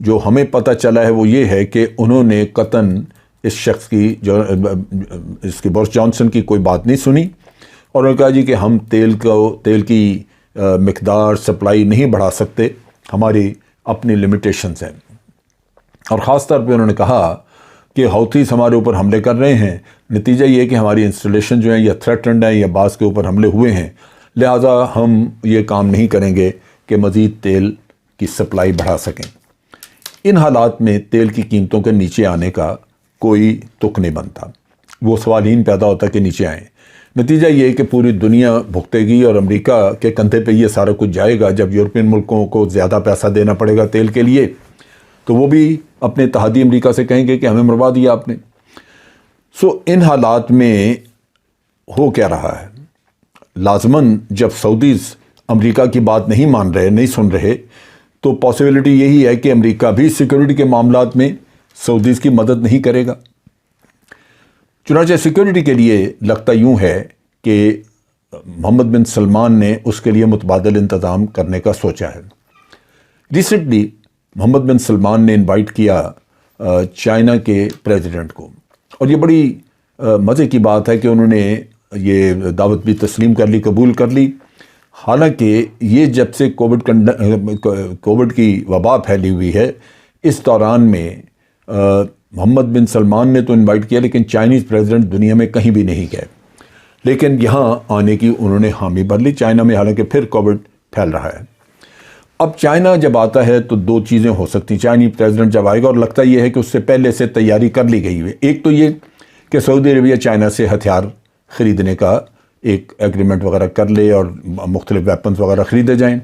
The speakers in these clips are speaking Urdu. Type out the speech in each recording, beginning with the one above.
جو ہمیں پتہ چلا ہے وہ یہ ہے کہ انہوں نے قطعاً اس شخص کی جو اس کی بورس جانسن کی کوئی بات نہیں سنی، اور انہوں نے کہا جی کہ ہم تیل کی مقدار سپلائی نہیں بڑھا سکتے، ہماری اپنی لمیٹیشنز ہیں۔ اور خاص طور پہ انہوں نے کہا کہ حوثیز ہمارے اوپر حملے کر رہے ہیں، نتیجہ یہ ہے کہ ہماری انسٹالیشن جو ہیں یا تھریٹنڈ ہیں یا بعض کے اوپر حملے ہوئے ہیں، لہٰذا ہم یہ کام نہیں کریں گے کہ مزید تیل کی سپلائی بڑھا سکیں۔ ان حالات میں تیل کی قیمتوں کے نیچے آنے کا کوئی تک نہیں بنتا، وہ سوال ہی پیدا ہوتا کہ نیچے آئیں۔ نتیجہ یہ ہے کہ پوری دنیا بھگتے گی اور امریکہ کے کندھے پہ یہ سارا کچھ جائے گا۔ جب یورپین ملکوں کو زیادہ پیسہ دینا پڑے گا تیل کے لیے تو وہ بھی اپنے اتحادی امریکہ سے کہیں گے کہ ہمیں مروا دیا آپ نے۔ ان حالات میں ہو کیا رہا ہے؟ لازماً جب سعودیز امریکہ کی بات نہیں مان رہے، نہیں سن رہے، تو پاسبلٹی یہی ہے کہ امریکہ بھی سیکیورٹی کے معاملات میں سعودیز کی مدد نہیں کرے گا۔ چنانچہ سیکیورٹی کے لیے لگتا یوں ہے کہ محمد بن سلمان نے اس کے لیے متبادل انتظام کرنے کا سوچا ہے۔ ریسنٹلی محمد بن سلمان نے انوائٹ کیا چائنا کے پریزیڈنٹ کو، اور یہ بڑی مزے کی بات ہے کہ انہوں نے یہ دعوت بھی تسلیم کر لی، قبول کر لی۔ حالانکہ یہ جب سے کووڈ کی وبا پھیلی ہوئی ہے، اس دوران میں محمد بن سلمان نے تو انوائٹ کیا لیکن چائنیز پریزیڈنٹ دنیا میں کہیں بھی نہیں گئے، لیکن یہاں آنے کی انہوں نے حامی بھر لی۔ چائنا میں حالانکہ پھر کووڈ پھیل رہا ہے۔ اب چائنا جب آتا ہے تو دو چیزیں ہو سکتی، چائنی پریزیڈنٹ جب آئے گا، اور لگتا یہ ہے کہ اس سے پہلے سے تیاری کر لی گئی ہے۔ ایک تو یہ کہ سعودی عربیہ چائنا سے ہتھیار خریدنے کا ایک ایگریمنٹ وغیرہ کر لے اور مختلف ویپنز وغیرہ خریدے جائیں۔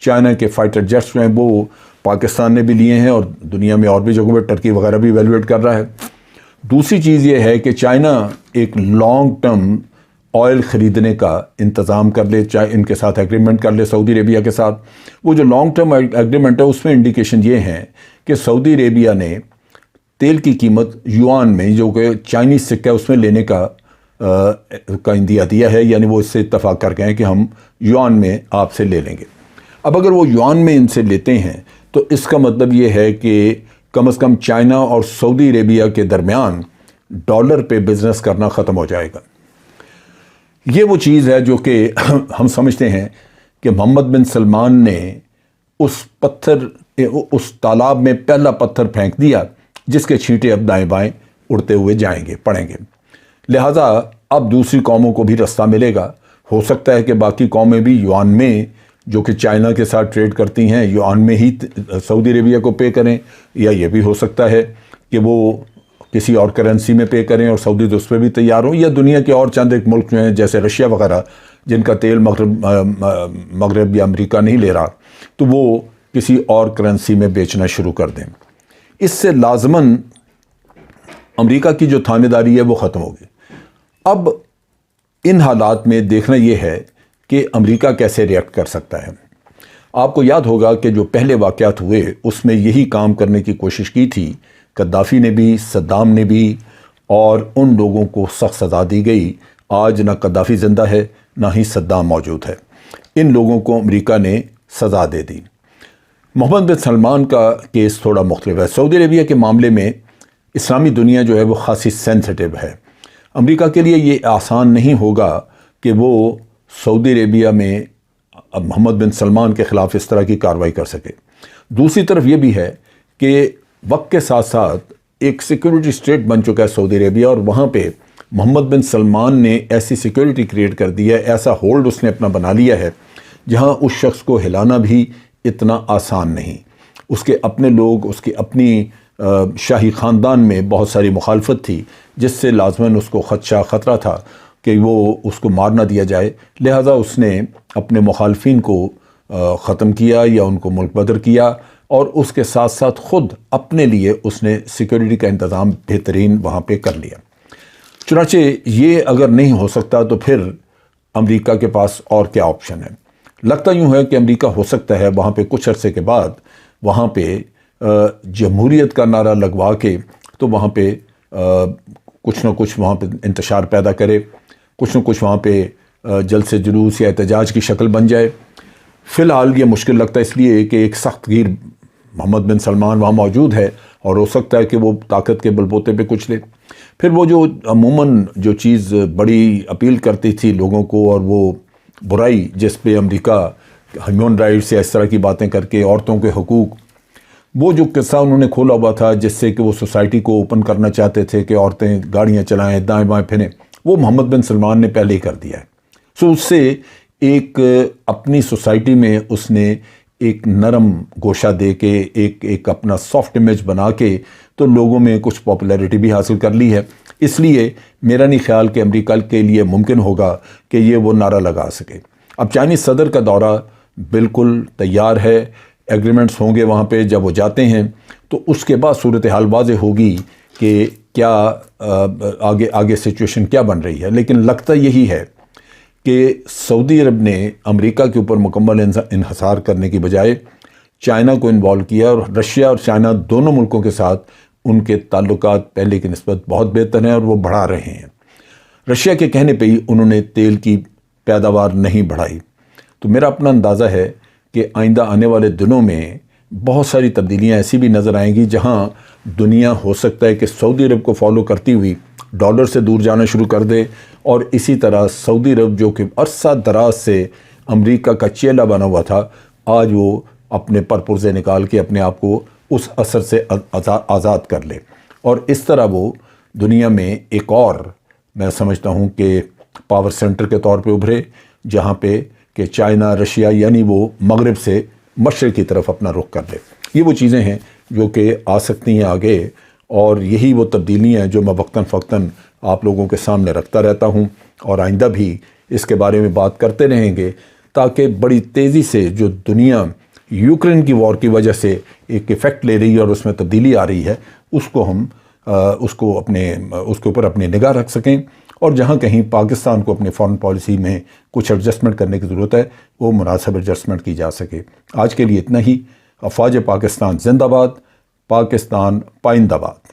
چائنا کے فائٹر جیٹس جو ہیں وہ پاکستان نے بھی لیے ہیں، اور دنیا میں اور بھی جگہوں پہ ٹرکی وغیرہ بھی ایویلویٹ کر رہا ہے۔ دوسری چیز یہ ہے کہ چائنا ایک لانگ ٹرم آئل خریدنے کا انتظام کر لے، چاہے ان کے ساتھ ایگریمنٹ کر لے سعودی عربیہ کے ساتھ۔ وہ جو لانگ ٹرم ایگریمنٹ ہے اس میں انڈیکیشن یہ ہے کہ سعودی عربیہ نے تیل کی قیمت یوان میں، جو کہ چائنیز سکہ ہے، اس میں لینے کا اندیا دیا ہے، یعنی وہ اس سے اتفاق کر گئے ہیں کہ ہم یوان میں آپ سے لے لیں گے۔ اب اگر وہ یوان میں ان سے لیتے ہیں تو اس کا مطلب یہ ہے کہ کم از کم چائنا اور سعودی عربیہ کے درمیان ڈالر پہ بزنس کرنا ختم ہو جائے گا۔ یہ وہ چیز ہے جو کہ ہم سمجھتے ہیں کہ محمد بن سلمان نے اس تالاب میں پہلا پتھر پھینک دیا جس کے چھینٹے اب دائیں بائیں اڑتے ہوئے جائیں گے، پڑیں گے۔ لہٰذا اب دوسری قوموں کو بھی رستہ ملے گا۔ ہو سکتا ہے کہ باقی قومیں بھی یوان میں، جو کہ چائنا کے ساتھ ٹریڈ کرتی ہیں، یوان میں ہی سعودی عربیہ کو پے کریں، یا یہ بھی ہو سکتا ہے کہ وہ کسی اور کرنسی میں پے کریں اور سعودی اس پہ بھی تیار ہوں، یا دنیا کے اور چند ایک ملک جو ہیں جیسے رشیا وغیرہ، جن کا تیل مغرب یا امریکہ نہیں لے رہا، تو وہ کسی اور کرنسی میں بیچنا شروع کر دیں۔ اس سے لازماً امریکہ کی جو تھانے داری ہے وہ ختم ہوگی۔ اب ان حالات میں دیکھنا یہ ہے کہ امریکہ کیسے ریئیکٹ کر سکتا ہے۔ آپ کو یاد ہوگا کہ جو پہلے واقعات ہوئے اس میں یہی کام کرنے کی کوشش کی تھی، قذافی نے بھی، صدام نے بھی، اور ان لوگوں کو سخت سزا دی گئی۔ آج نہ قذافی زندہ ہے نہ ہی صدام موجود ہے، ان لوگوں کو امریکہ نے سزا دے دی۔ محمد بن سلمان کا کیس تھوڑا مختلف ہے۔ سعودی عربیہ کے معاملے میں اسلامی دنیا جو ہے وہ خاصی سینسٹیو ہے۔ امریکہ کے لیے یہ آسان نہیں ہوگا کہ وہ سعودی عربیہ میں اب محمد بن سلمان کے خلاف اس طرح کی کارروائی کر سکے۔ دوسری طرف یہ بھی ہے کہ وقت کے ساتھ ساتھ ایک سیکیورٹی اسٹیٹ بن چکا ہے سعودی عربیہ، اور وہاں پہ محمد بن سلمان نے ایسی سیکیورٹی کریٹ کر دی ہے، ایسا ہولڈ اس نے اپنا بنا لیا ہے جہاں اس شخص کو ہلانا بھی اتنا آسان نہیں۔ اس کے اپنے لوگ، اس کی اپنی شاہی خاندان میں بہت ساری مخالفت تھی، جس سے لازماً اس کو خدشہ خطرہ تھا کہ وہ اس کو مار نہ دیا جائے، لہذا اس نے اپنے مخالفین کو ختم کیا یا ان کو ملک بدر کیا، اور اس کے ساتھ ساتھ خود اپنے لیے اس نے سیکیورٹی کا انتظام بہترین وہاں پہ کر لیا۔ چنانچہ یہ اگر نہیں ہو سکتا تو پھر امریکہ کے پاس اور کیا آپشن ہے؟ لگتا یوں ہے کہ امریکہ ہو سکتا ہے وہاں پہ کچھ عرصے کے بعد وہاں پہ جمہوریت کا نعرہ لگوا کے تو وہاں پہ کچھ نہ کچھ وہاں پہ انتشار پیدا کرے، کچھ نہ کچھ وہاں پہ جلسے جلوس یا احتجاج کی شکل بن جائے۔ فی الحال یہ مشکل لگتا ہے اس لیے کہ ایک سخت گیر محمد بن سلمان وہاں موجود ہے اور ہو سکتا ہے کہ وہ طاقت کے بل بوتے پہ کچھ لے۔ پھر وہ جو عموماً جو چیز بڑی اپیل کرتی تھی لوگوں کو، اور وہ برائی جس پہ امریکہ ہیومن رائٹس یا اس طرح کی باتیں کر کے عورتوں کے حقوق، وہ جو قصہ انہوں نے کھولا ہوا تھا جس سے کہ وہ سوسائٹی کو اوپن کرنا چاہتے تھے کہ عورتیں گاڑیاں چلائیں، دائیں بائیں پھریں، وہ محمد بن سلمان نے پہلے ہی کر دیا ہے۔ سو اس سے ایک اپنی سوسائٹی میں اس نے ایک نرم گوشہ دے کے ایک اپنا سافٹ امیج بنا کے تو لوگوں میں کچھ پاپولیرٹی بھی حاصل کر لی ہے۔ اس لیے میرا نہیں خیال کہ امریکہ کے لیے ممکن ہوگا کہ یہ وہ نعرہ لگا سکے۔ اب چائنیز صدر کا دورہ بالکل تیار ہے، ایگریمنٹس ہوں گے وہاں پہ، جب وہ جاتے ہیں تو اس کے بعد صورتحال واضح ہوگی کہ کیا آگے سچویشن کیا بن رہی ہے۔ لیکن لگتا یہی ہے کہ سعودی عرب نے امریکہ کے اوپر مکمل انحصار کرنے کی بجائے چائنا کو انوالو کیا، اور رشیا اور چائنا دونوں ملکوں کے ساتھ ان کے تعلقات پہلے کی نسبت بہت بہتر ہیں اور وہ بڑھا رہے ہیں۔ رشیا کے کہنے پہ ہی انہوں نے تیل کی پیداوار نہیں بڑھائی۔ تو میرا اپنا اندازہ ہے کہ آئندہ آنے والے دنوں میں بہت ساری تبدیلیاں ایسی بھی نظر آئیں گی جہاں دنیا ہو سکتا ہے کہ سعودی عرب کو فالو کرتی ہوئی ڈالر سے دور جانا شروع کر دے، اور اسی طرح سعودی عرب جو کہ عرصہ دراز سے امریکہ کا چیلا بنا ہوا تھا، آج وہ اپنے پرپرزے نکال کے اپنے آپ کو اس اثر سے آزاد کر لے، اور اس طرح وہ دنیا میں ایک اور میں سمجھتا ہوں کہ پاور سینٹر کے طور پہ ابھرے، جہاں پہ کہ چائنا رشیا یعنی وہ مغرب سے مشرق کی طرف اپنا رخ کر لے۔ یہ وہ چیزیں ہیں جو کہ آ سکتی ہیں آگے، اور یہی وہ تبدیلیاں ہیں جو میں وقتاً فوقتاً آپ لوگوں کے سامنے رکھتا رہتا ہوں، اور آئندہ بھی اس کے بارے میں بات کرتے رہیں گے، تاکہ بڑی تیزی سے جو دنیا یوکرین کی وار کی وجہ سے ایک ایفیکٹ لے رہی ہے اور اس میں تبدیلی آ رہی ہے، اس کو ہم اس کے اوپر اپنی نگاہ رکھ سکیں، اور جہاں کہیں پاکستان کو اپنے فارن پالیسی میں کچھ ایڈجسٹمنٹ کرنے کی ضرورت ہے وہ مناسب ایڈجسٹمنٹ کی جا سکے۔ آج کے لیے اتنا ہی۔ افواج پاکستان زندہ باد، پاکستان پائندہ باد۔